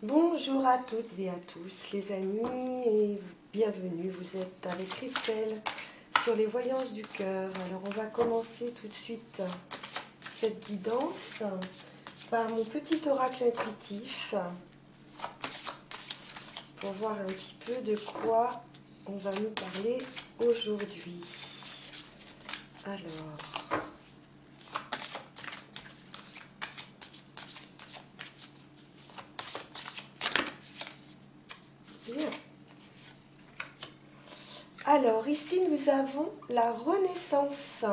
Bonjour à toutes et à tous les amis et bienvenue, vous êtes avec Christelle sur les voyances du cœur. Alors on va commencer tout de suite cette guidance par mon petit oracle intuitif pour voir un petit peu de quoi on va nous parler aujourd'hui. Alors... Bien. Alors, ici, nous avons la renaissance.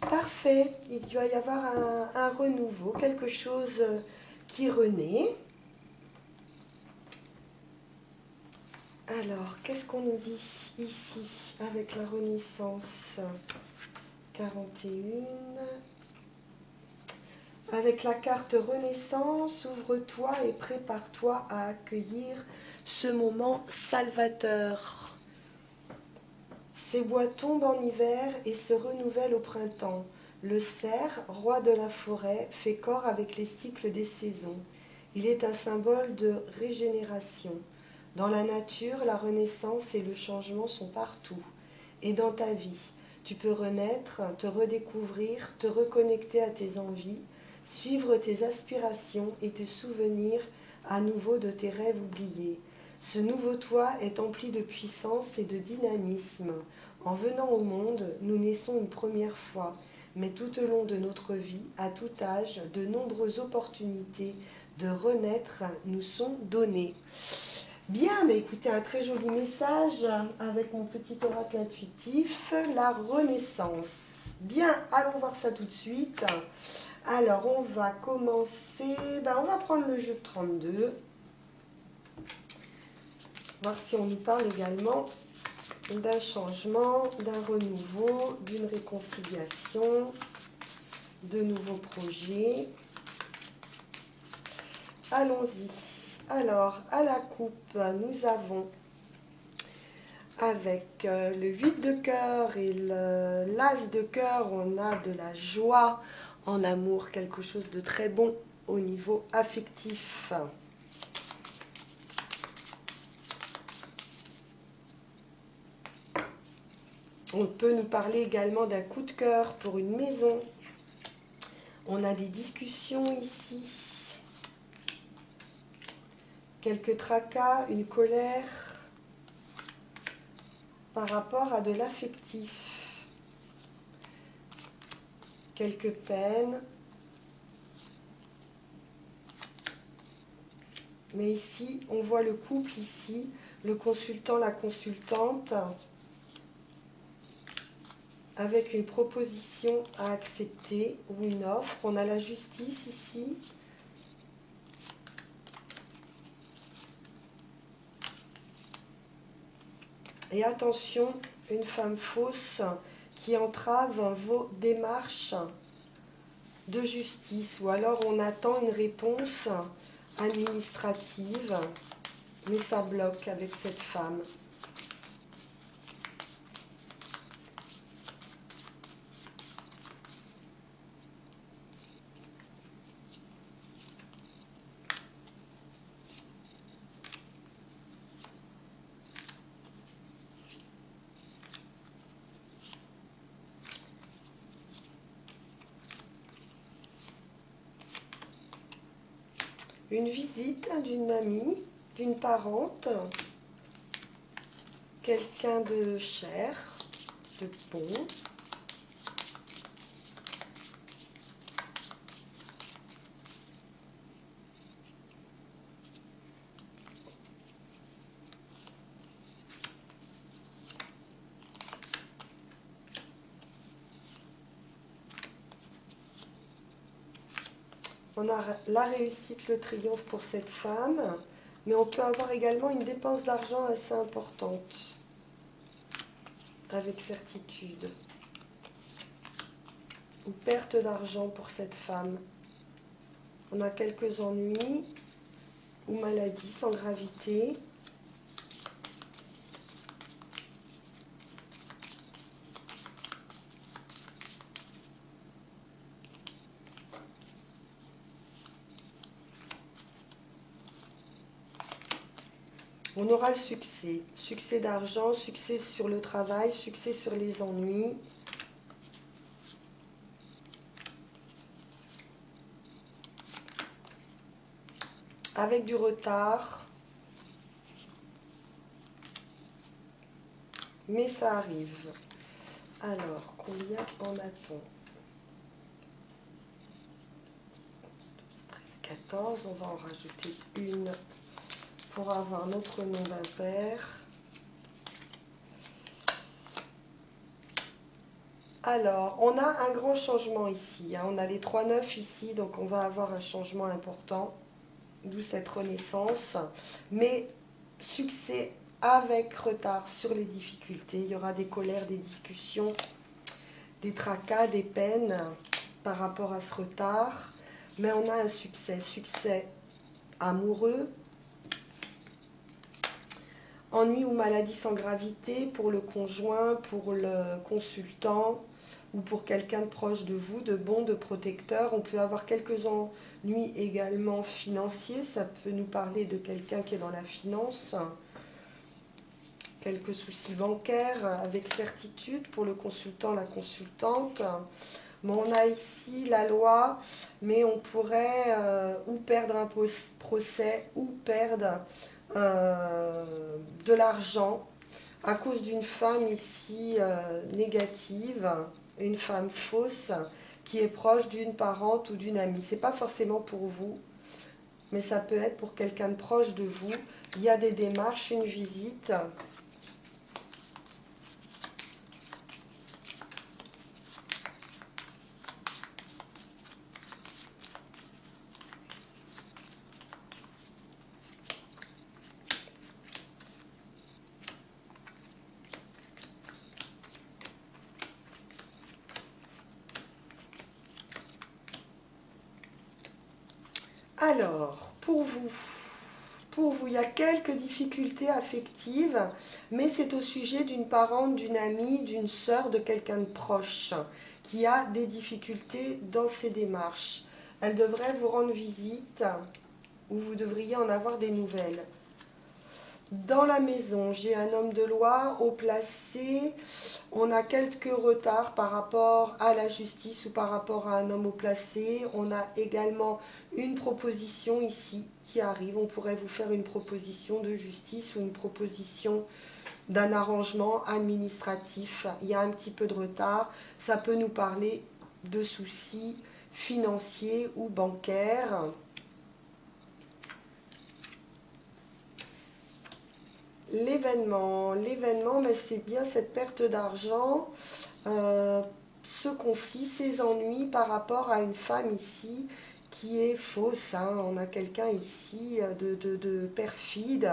Parfait. Il doit y avoir un renouveau, quelque chose qui renaît. Alors, qu'est-ce qu'on nous dit ici avec la renaissance 41. Avec la carte Renaissance, ouvre-toi et prépare-toi à accueillir ce moment salvateur. Ces bois tombent en hiver et se renouvellent au printemps. Le cerf, roi de la forêt, fait corps avec les cycles des saisons. Il est un symbole de régénération. Dans la nature, la renaissance et le changement sont partout. Et dans ta vie, tu peux renaître, te redécouvrir, te reconnecter à tes envies, suivre tes aspirations et te souvenir à nouveau de tes rêves oubliés. Ce nouveau toi est empli de puissance et de dynamisme. En venant au monde, nous naissons une première fois, mais tout au long de notre vie, à tout âge, de nombreuses opportunités de renaître nous sont données. Bien, mais écoutez, un très joli message avec mon petit oracle intuitif, la renaissance. Bien, allons voir ça tout de suite. Alors, on va commencer, on va prendre le jeu de 32. Voir si on nous parle également d'un changement, d'un renouveau, d'une réconciliation, de nouveaux projets. Allons-y. Alors, à la coupe, nous avons avec le 8 de cœur et l'as de cœur, on a de la joie en amour, quelque chose de très bon au niveau affectif. On peut nous parler également d'un coup de cœur pour une maison. On a des discussions ici. Quelques tracas, une colère par rapport à de l'affectif. Quelques peines. Mais ici, on voit le couple ici, le consultant, la consultante, avec une proposition à accepter ou une offre. On a la justice ici. Et attention, une femme fausse qui entrave vos démarches de justice. Ou alors on attend une réponse administrative, mais ça bloque avec cette femme. Une visite d'une amie, d'une parente, quelqu'un de cher, de bon. On a la réussite, le triomphe pour cette femme, mais on peut avoir également une dépense d'argent assez importante, avec certitude. Ou perte d'argent pour cette femme. On a quelques ennuis ou maladies sans gravité. On aura le succès. Succès d'argent, succès sur le travail, succès sur les ennuis. Avec du retard. Mais ça arrive. Alors, combien en a-t-on? 13, 14. On va en rajouter une pour avoir notre nombre impair. Alors, on a un grand changement ici. On a les 3-9 ici, donc on va avoir un changement important. D'où cette renaissance. Mais succès avec retard sur les difficultés. Il y aura des colères, des discussions, des tracas, des peines par rapport à ce retard. Mais on a un succès. Succès amoureux. Ennui ou maladie sans gravité pour le conjoint, pour le consultant ou pour quelqu'un de proche de vous, de bon, de protecteur. On peut avoir quelques ennuis également financiers. Ça peut nous parler de quelqu'un qui est dans la finance. Quelques soucis bancaires avec certitude pour le consultant, la consultante. Bon, on a ici la loi, mais on pourrait ou perdre un procès ou perdre de l'argent à cause d'une femme ici négative, une femme fausse qui est proche d'une parente ou d'une amie. C'est pas forcément pour vous, mais ça peut être pour quelqu'un de proche de vous. Il y a des démarches, une visite. Alors, pour vous, il y a quelques difficultés affectives, mais c'est au sujet d'une parente, d'une amie, d'une sœur, de quelqu'un de proche qui a des difficultés dans ses démarches. Elle devrait vous rendre visite ou vous devriez en avoir des nouvelles. Dans la maison, j'ai un homme de loi haut placé. On a quelques retards par rapport à la justice ou par rapport à un homme haut placé. On a également une proposition ici qui arrive. On pourrait vous faire une proposition de justice ou une proposition d'un arrangement administratif. Il y a un petit peu de retard. Ça peut nous parler de soucis financiers ou bancaires. L'événement, mais c'est bien cette perte d'argent, ce conflit, ces ennuis par rapport à une femme ici qui est fausse. On a quelqu'un ici de perfide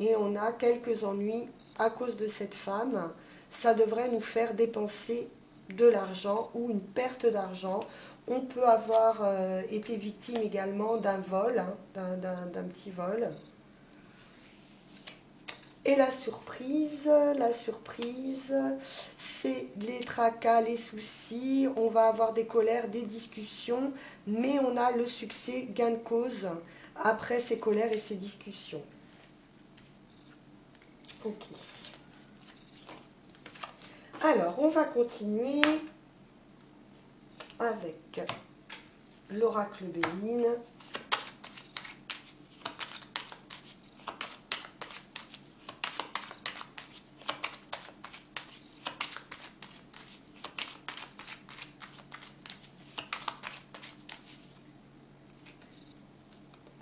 et on a quelques ennuis à cause de cette femme. Ça devrait nous faire dépenser de l'argent ou une perte d'argent. On peut avoir été victime également d'un vol, d'un petit vol. Et la surprise, c'est les tracas, les soucis, on va avoir des colères, des discussions, mais on a le succès, gain de cause, après ces colères et ces discussions. Ok. Alors, on va continuer avec l'oracle Béline.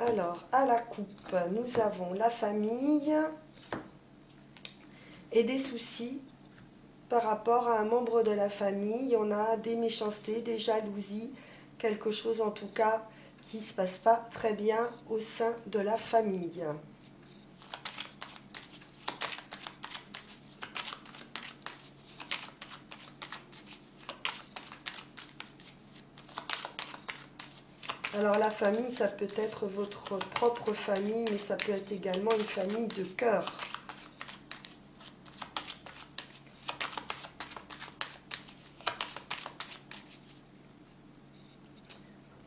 Alors, à la coupe, nous avons la famille et des soucis par rapport à un membre de la famille. On a des méchancetés, des jalousies, quelque chose en tout cas qui ne se passe pas très bien au sein de la famille. Alors la famille, ça peut être votre propre famille, mais ça peut être également une famille de cœur.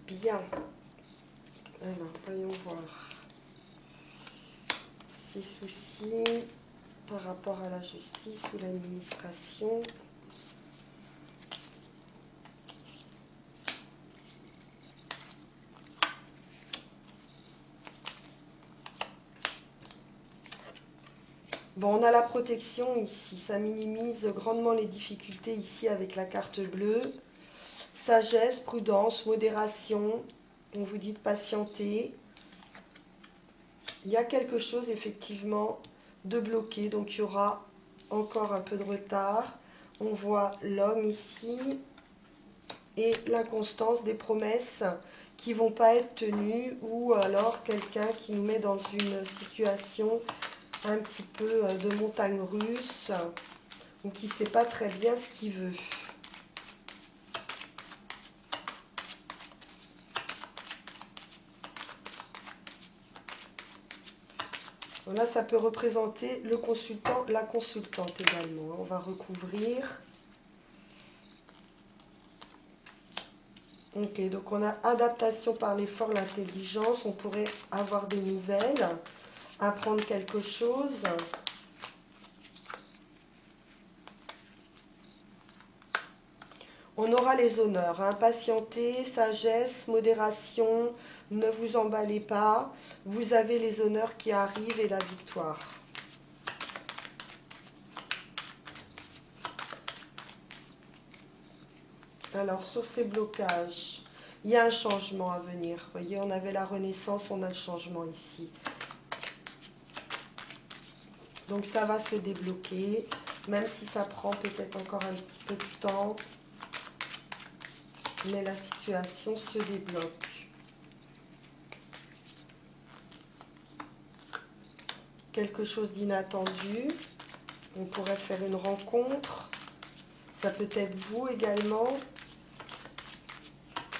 Bien. Alors, voyons voir. ses soucis par rapport à la justice ou l'administration. Bon, on a la protection ici, ça minimise grandement les difficultés ici avec la carte bleue. Sagesse, prudence, modération, on vous dit de patienter. Il y a quelque chose effectivement de bloqué, donc il y aura encore un peu de retard. On voit l'homme ici et l'inconstance des promesses qui ne vont pas être tenues, ou alors quelqu'un qui nous met dans une situation un petit peu de montagne russe, ou qui ne sait pas très bien ce qu'il veut. Là, ça peut représenter le consultant, la consultante également. On va recouvrir. Ok, donc on a adaptation par l'effort, l'intelligence. On pourrait avoir des nouvelles, apprendre quelque chose. On aura les honneurs, hein. Patienter, sagesse, modération, ne vous emballez pas. Vous avez les honneurs qui arrivent et la victoire. Alors, sur ces blocages, il y a un changement à venir. Vous voyez, on avait la renaissance, on a le changement ici. Donc, ça va se débloquer, même si ça prend peut-être encore un petit peu de temps. Mais la situation se débloque. Quelque chose d'inattendu. On pourrait faire une rencontre. Ça peut être vous également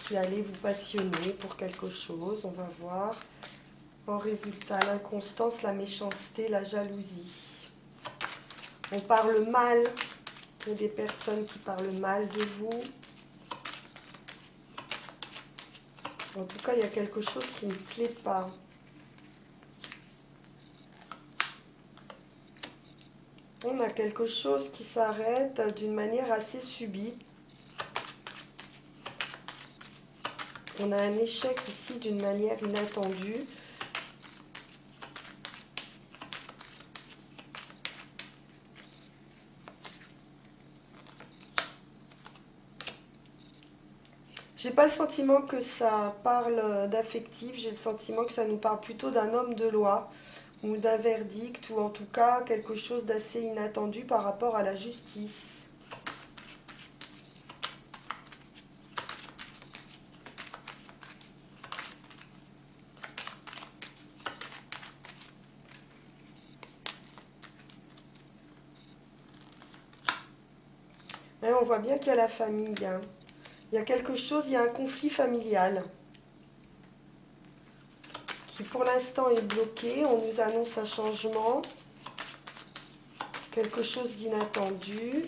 qui allez vous passionner pour quelque chose. On va voir. En résultat, l'inconstance, la méchanceté, la jalousie. On parle mal. Il y a des personnes qui parlent mal de vous. En tout cas, il y a quelque chose qui ne plaît pas. On a quelque chose qui s'arrête d'une manière assez subite. On a un échec ici d'une manière inattendue. J'ai pas le sentiment que ça parle d'affectif, j'ai le sentiment que ça nous parle plutôt d'un homme de loi ou d'un verdict, ou en tout cas quelque chose d'assez inattendu par rapport à la justice. Et on voit bien qu'il y a la famille, hein. Il y a quelque chose, il y a un conflit familial qui pour l'instant est bloqué. On nous annonce un changement, quelque chose d'inattendu.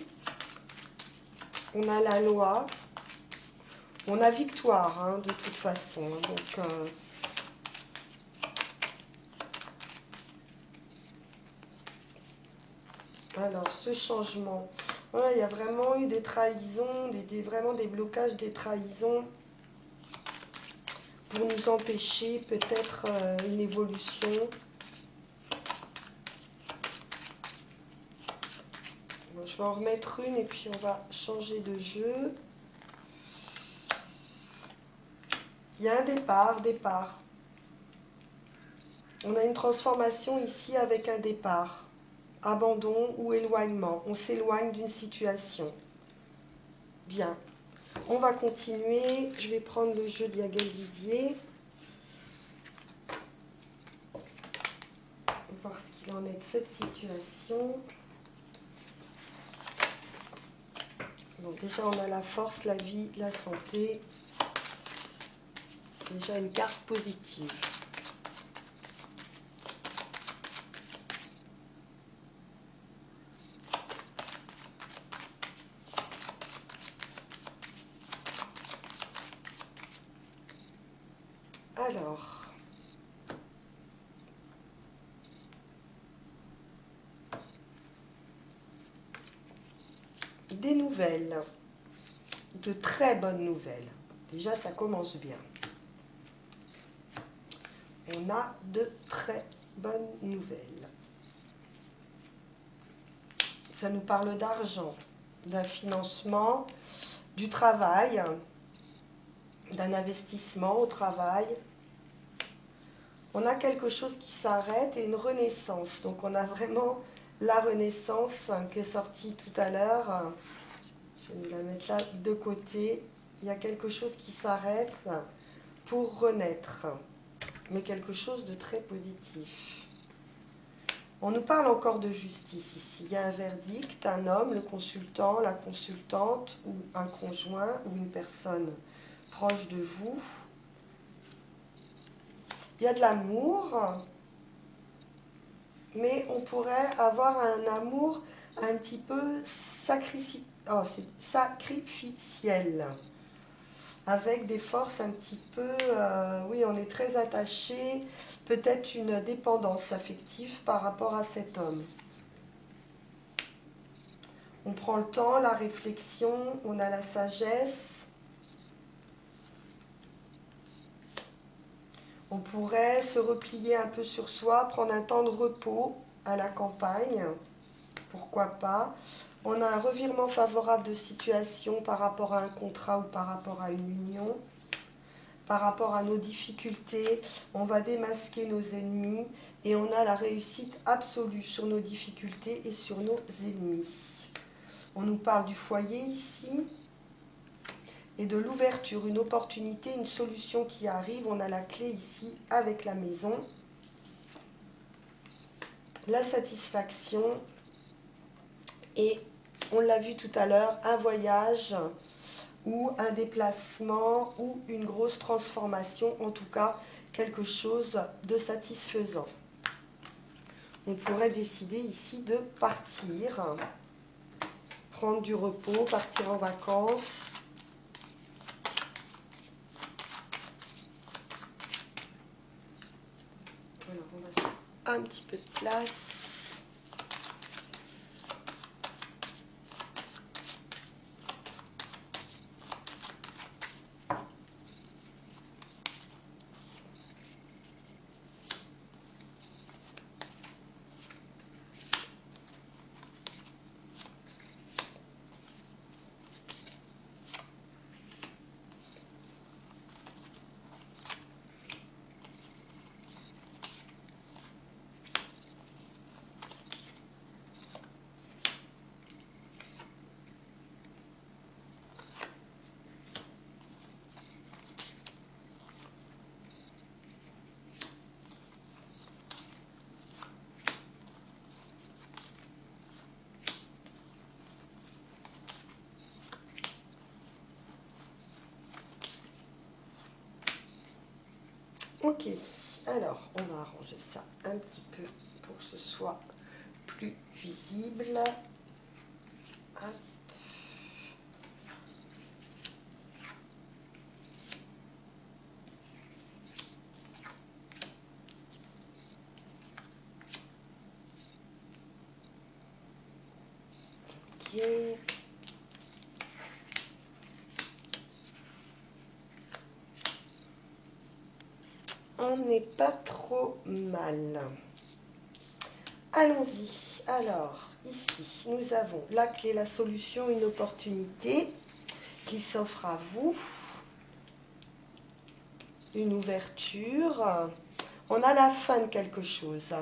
On a la loi, on a victoire, hein, de toute façon. Donc, alors, ce changement, ouais, il y a vraiment eu des trahisons, vraiment des blocages, des trahisons pour nous empêcher peut-être une évolution. Bon, je vais en remettre une et puis on va changer de jeu. Il y a un départ. On a une transformation ici avec un départ. Abandon ou éloignement. On s'éloigne d'une situation. Bien. On va continuer. Je vais prendre le jeu de Yael Didier. On va voir ce qu'il en est de cette situation. Donc déjà, on a la force, la vie, la santé. Déjà une carte positive. Alors, nouvelles, de très bonnes nouvelles. Déjà, ça commence bien. On a de très bonnes nouvelles. Ça nous parle d'argent, d'un financement, du travail, d'un investissement au travail. On a quelque chose qui s'arrête et une renaissance. Donc on a vraiment la renaissance qui est sortie tout à l'heure. Je vais nous la mettre là de côté. Il y a quelque chose qui s'arrête pour renaître, mais quelque chose de très positif. On nous parle encore de justice ici. Il y a un verdict, un homme, le consultant, la consultante, ou un conjoint, ou une personne proche de vous. Il y a de l'amour, mais on pourrait avoir un amour un petit peu sacrificiel, avec des forces un petit peu, oui, on est très attaché, peut-être une dépendance affective par rapport à cet homme. On prend le temps, la réflexion, on a la sagesse. On pourrait se replier un peu sur soi, prendre un temps de repos à la campagne, pourquoi pas. On a un revirement favorable de situation par rapport à un contrat ou par rapport à une union. Par rapport à nos difficultés, on va démasquer nos ennemis et on a la réussite absolue sur nos difficultés et sur nos ennemis. On nous parle du foyer ici et de l'ouverture, une opportunité, une solution qui arrive. On a la clé ici avec la maison. La satisfaction et, on l'a vu tout à l'heure, un voyage ou un déplacement ou une grosse transformation, en tout cas quelque chose de satisfaisant. On pourrait décider ici de partir, prendre du repos, partir en vacances. Alors on va faire un petit peu de place. Ok, alors on va arranger ça un petit peu pour que ce soit plus visible. Hop. Ok. On n'est pas trop mal. Allons-y. Alors, ici, nous avons la clé, la solution, une opportunité qui s'offre à vous. Une ouverture. On a la fin de quelque chose.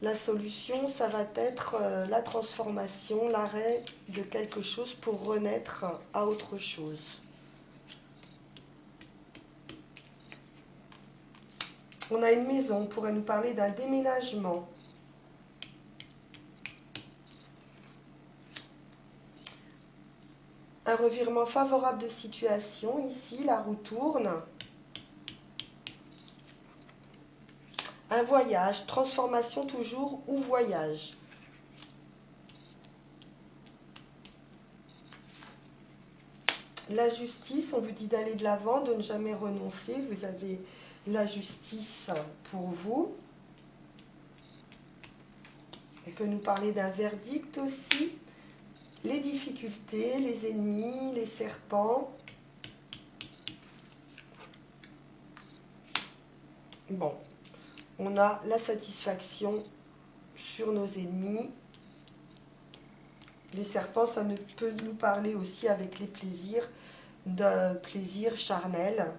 La solution, ça va être la transformation, l'arrêt de quelque chose pour renaître à autre chose. On a une maison, on pourrait nous parler d'un déménagement. Un revirement favorable de situation, ici, la roue tourne. Un voyage, transformation toujours ou voyage. La justice, on vous dit d'aller de l'avant, de ne jamais renoncer. Vous avez la justice pour vous. On peut nous parler d'un verdict aussi. les difficultés, les ennemis, les serpents. Bon, on a la satisfaction sur nos ennemis. Les serpents, ça ne peut nous parler aussi avec les plaisirs, de plaisir charnel.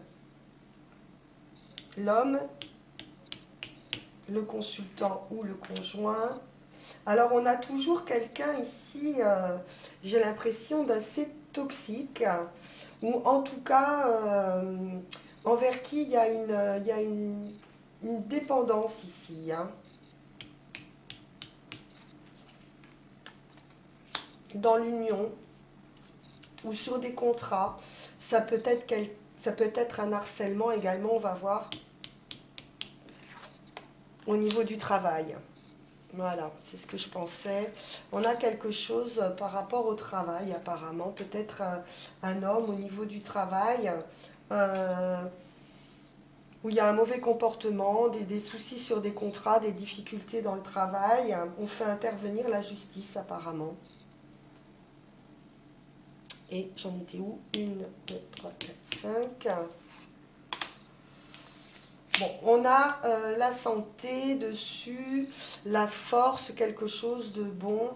L'homme, le consultant ou le conjoint. Alors on a toujours quelqu'un ici, j'ai l'impression d'assez toxique, ou en tout cas envers qui il y a une dépendance ici. Hein. Dans l'union ou sur des contrats, ça peut être un harcèlement également, on va voir, au niveau du travail. Voilà, c'est ce que je pensais. On a quelque chose par rapport au travail apparemment, peut-être un homme au niveau du travail, où il y a un mauvais comportement, des soucis sur des contrats, des difficultés dans le travail. On fait intervenir la justice apparemment. Et j'en étais où? 1, 2, 3, 4, 5. Bon, on a la santé dessus, la force, quelque chose de bon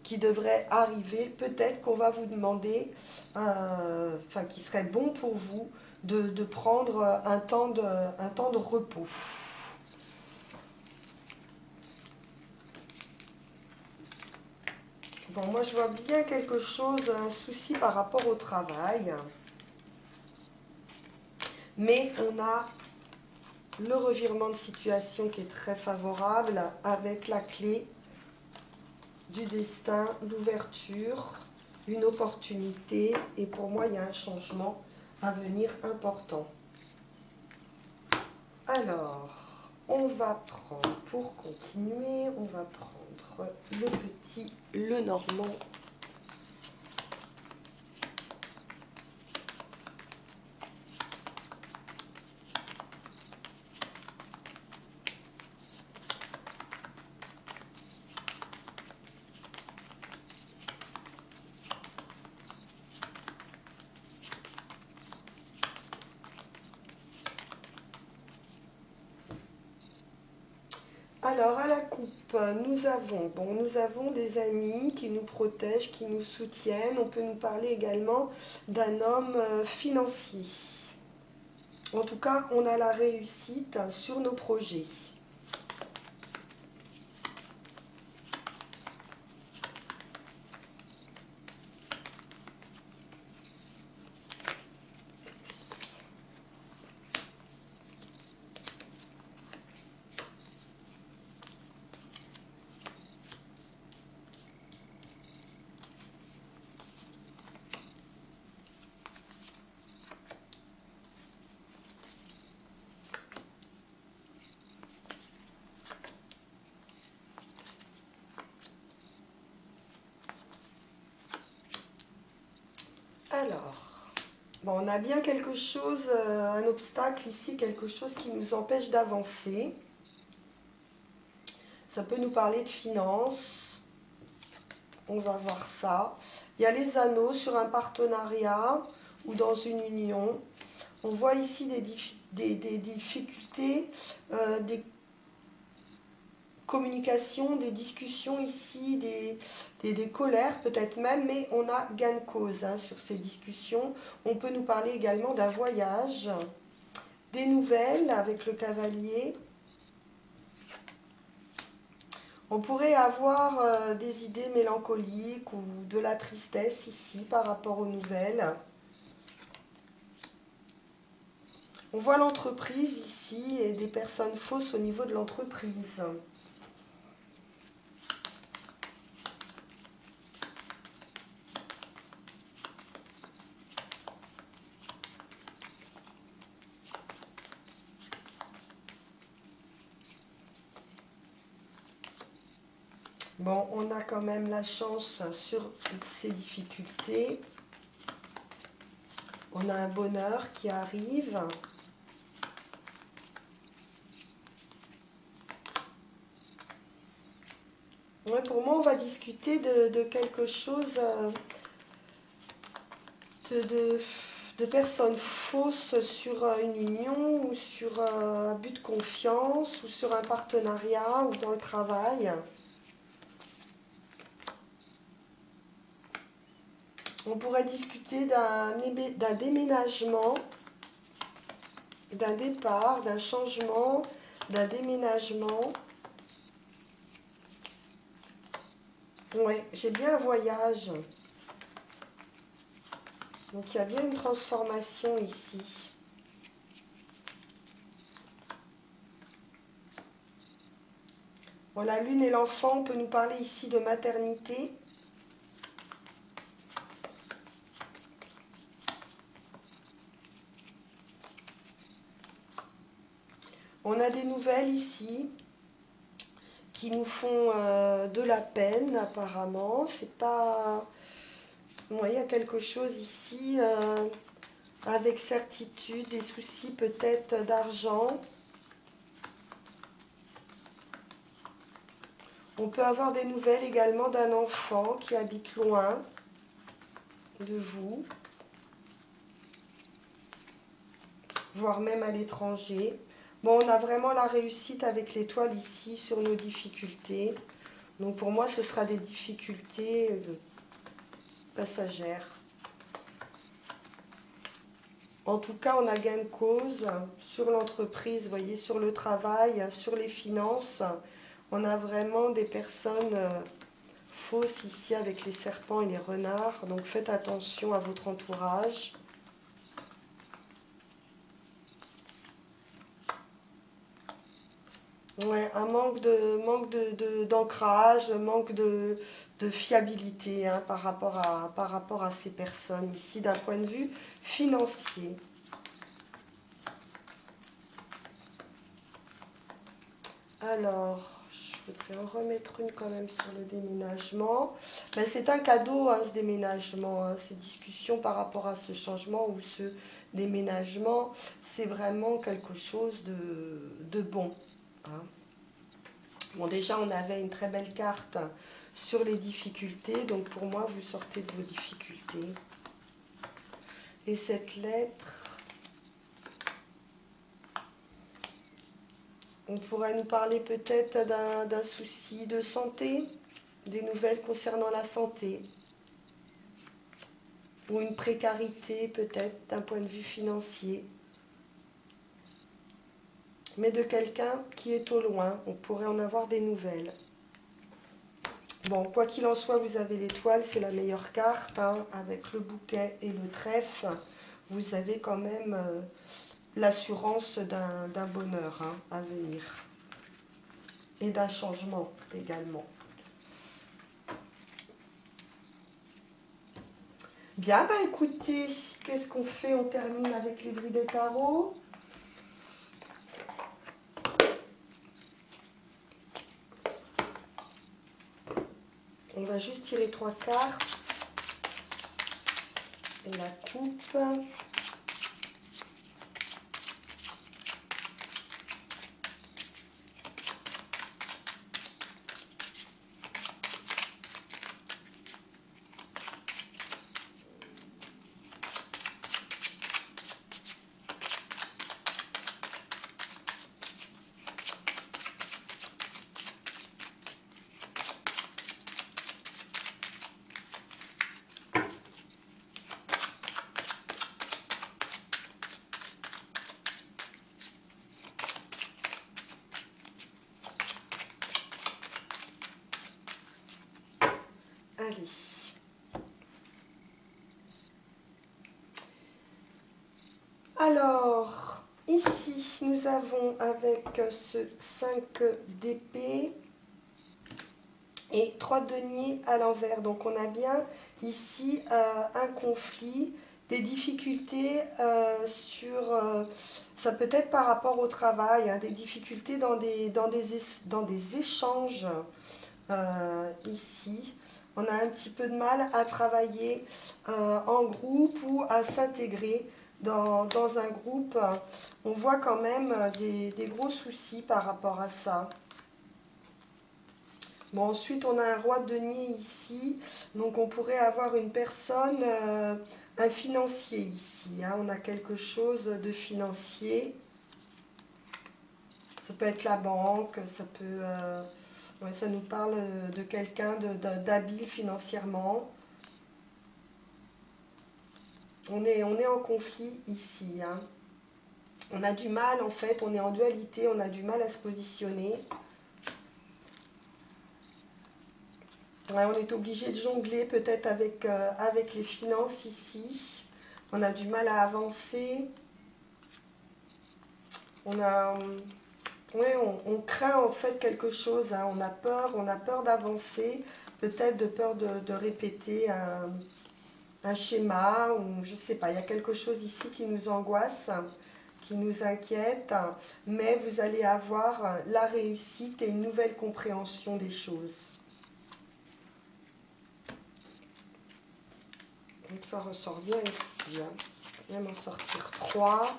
qui devrait arriver. Peut-être qu'on va vous demander, enfin qui serait bon pour vous, de prendre un temps de repos. Bon, moi je vois bien quelque chose, un souci par rapport au travail. Mais on a le revirement de situation qui est très favorable avec la clé du destin, d'ouverture, une opportunité. Et pour moi, il y a un changement à venir important. Alors, on va prendre, pour continuer, on va prendre le petit, le normand. Alors, à la coupe, nous avons des amis qui nous protègent, qui nous soutiennent. On peut nous parler également d'un homme financier. En tout cas, on a la réussite sur nos projets. Alors, bon, on a bien quelque chose, un obstacle ici, quelque chose qui nous empêche d'avancer. Ça peut nous parler de finances. On va voir ça. Il y a les anneaux sur un partenariat ou dans une union. On voit ici des difficultés, des communications, des discussions ici, des colères peut-être même, mais on a gain de cause hein, sur ces discussions. On peut nous parler également d'un voyage, des nouvelles avec le cavalier. On pourrait avoir des idées mélancoliques ou de la tristesse ici par rapport aux nouvelles. On voit l'entreprise ici et des personnes fausses au niveau de l'entreprise. Bon, on a quand même la chance sur ces difficultés. On a un bonheur qui arrive. Ouais, pour moi, on va discuter de quelque chose, de, de, de personnes fausses sur une union ou sur un but de confiance ou sur un partenariat ou dans le travail. On pourrait discuter d'un déménagement, d'un départ, d'un changement, d'un déménagement. Ouais, j'ai bien un voyage. Donc il y a bien une transformation ici. Bon, la lune et l'enfant, on peut nous parler ici de maternité. On a des nouvelles ici qui nous font de la peine apparemment. C'est pas... Ouais, il y a quelque chose ici avec certitude, des soucis peut-être d'argent. On peut avoir des nouvelles également d'un enfant qui habite loin de vous, voire même à l'étranger. Bon, on a vraiment la réussite avec l'étoile ici sur nos difficultés. Donc pour moi, ce sera des difficultés passagères. En tout cas, on a gain de cause sur l'entreprise, vous voyez, sur le travail, sur les finances. On a vraiment des personnes fausses ici avec les serpents et les renards. Donc faites attention à votre entourage. Ouais, un d'ancrage, manque de fiabilité hein, par rapport à ces personnes ici d'un point de vue financier. Alors, je voudrais en remettre une quand même sur le déménagement. Ben, c'est un cadeau hein, ce déménagement, hein, ces discussions par rapport à ce changement ou ce déménagement, c'est vraiment quelque chose de bon. Hein. Bon, déjà, on avait une très belle carte sur les difficultés. Donc, pour moi, vous sortez de vos difficultés. Et cette lettre, on pourrait nous parler peut-être d'un souci de santé, des nouvelles concernant la santé. Ou une précarité peut-être d'un point de vue financier. Mais de quelqu'un qui est au loin, on pourrait en avoir des nouvelles. Bon, quoi qu'il en soit, vous avez l'étoile, c'est la meilleure carte, hein, avec le bouquet et le trèfle. Vous avez quand même l'assurance d'un bonheur hein, à venir. Et d'un changement également. Bien, bah écoutez, qu'est-ce qu'on fait? On termine avec les bruits des tarots. On va juste tirer 3 cartes. Et la coupe. Allez. Alors, ici, nous avons avec ce 5 d'épée et 3 deniers à l'envers. Donc, on a bien ici un conflit, des difficultés sur... ça peut être par rapport au travail, hein, des difficultés dans des échanges ici. On a un petit peu de mal à travailler en groupe ou à s'intégrer dans un groupe. On voit quand même des gros soucis par rapport à ça. Bon, ensuite, on a un roi de denier ici. Donc, on pourrait avoir une personne, un financier ici. Hein. On a quelque chose de financier. Ça peut être la banque, ça peut... ouais, ça nous parle de quelqu'un d'habile financièrement. On est en conflit ici. Hein. On a du mal, en fait, on est en dualité, on a du mal à se positionner. Ouais, on est obligé de jongler peut-être avec les finances ici. On a du mal à avancer. On a, ouais, on craint en fait quelque chose. Hein. On a peur d'avancer, peut-être de peur de répéter un schéma ou je sais pas. Il y a quelque chose ici qui nous angoisse, qui nous inquiète, mais vous allez avoir la réussite et une nouvelle compréhension des choses. Donc ça ressort bien ici. Hein. Je vais m'en sortir 3.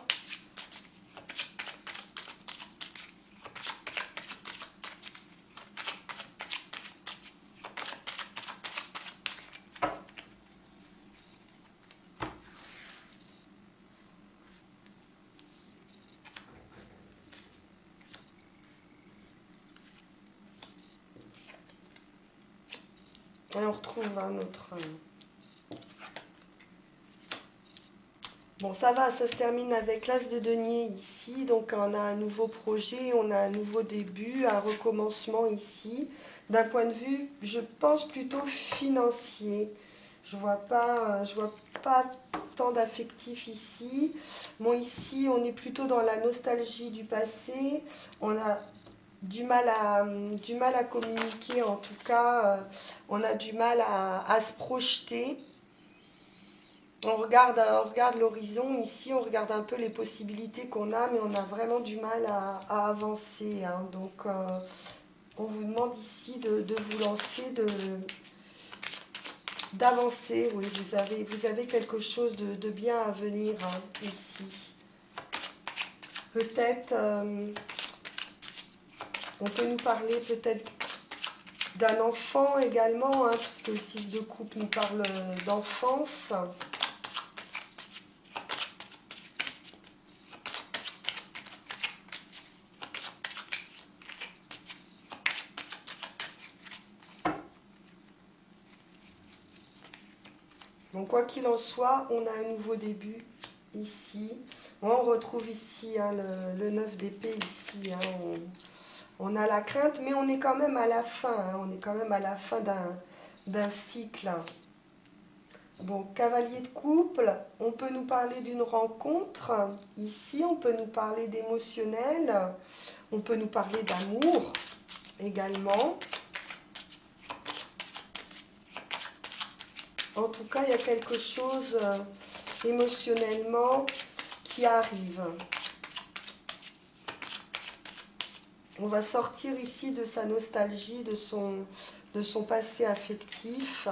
Et on retrouve un autre... Bon, ça va, ça se termine avec l'As de denier ici. Donc, on a un nouveau projet, on a un nouveau début, un recommencement ici. D'un point de vue, je pense plutôt financier. Je vois pas tant d'affectif ici. Bon, ici, on est plutôt dans la nostalgie du passé. On a du mal à communiquer, en tout cas. On a du mal à se projeter. On regarde l'horizon ici, on regarde un peu les possibilités qu'on a, mais on a vraiment du mal à avancer. Hein. Donc, on vous demande ici de vous lancer, d'avancer. Oui, vous avez quelque chose de bien à venir hein, ici. Peut-être, on peut nous parler peut-être d'un enfant également, hein, puisque le 6 de coupe nous parle d'enfance. Donc quoi qu'il en soit, on a un nouveau début ici. On retrouve ici hein, le 9 d'épée ici. Hein, on a la crainte, mais on est quand même à la fin. Hein, on est quand même à la fin d'un cycle. Bon, cavalier de couple, on peut nous parler d'une rencontre. Ici, on peut nous parler d'émotionnel. On peut nous parler d'amour également. En tout cas, il y a quelque chose émotionnellement qui arrive. On va sortir ici de sa nostalgie, de son passé affectif.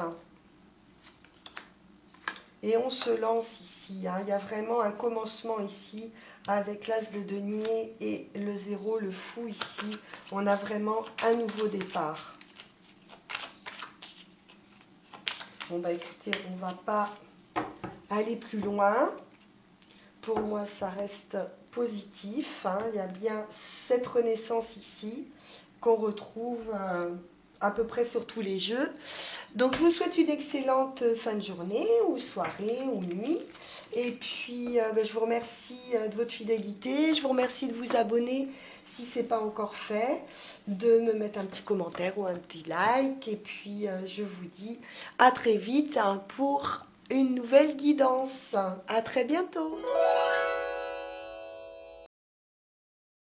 Et on se lance ici. Hein. Il y a vraiment un commencement ici avec l'As de denier et le 0, le fou ici. On a vraiment un nouveau départ. Bon bah écoutez, on ne va pas aller plus loin. Pour moi, ça reste positif. Hein. Il y a bien cette renaissance ici qu'on retrouve à peu près sur tous les jeux. Donc, je vous souhaite une excellente fin de journée ou soirée ou nuit. Et puis, je vous remercie de votre fidélité. Je vous remercie de vous abonner si ce n'est pas encore fait, de me mettre un petit commentaire ou un petit like. Et puis, je vous dis à très vite hein, pour une nouvelle guidance. À très bientôt.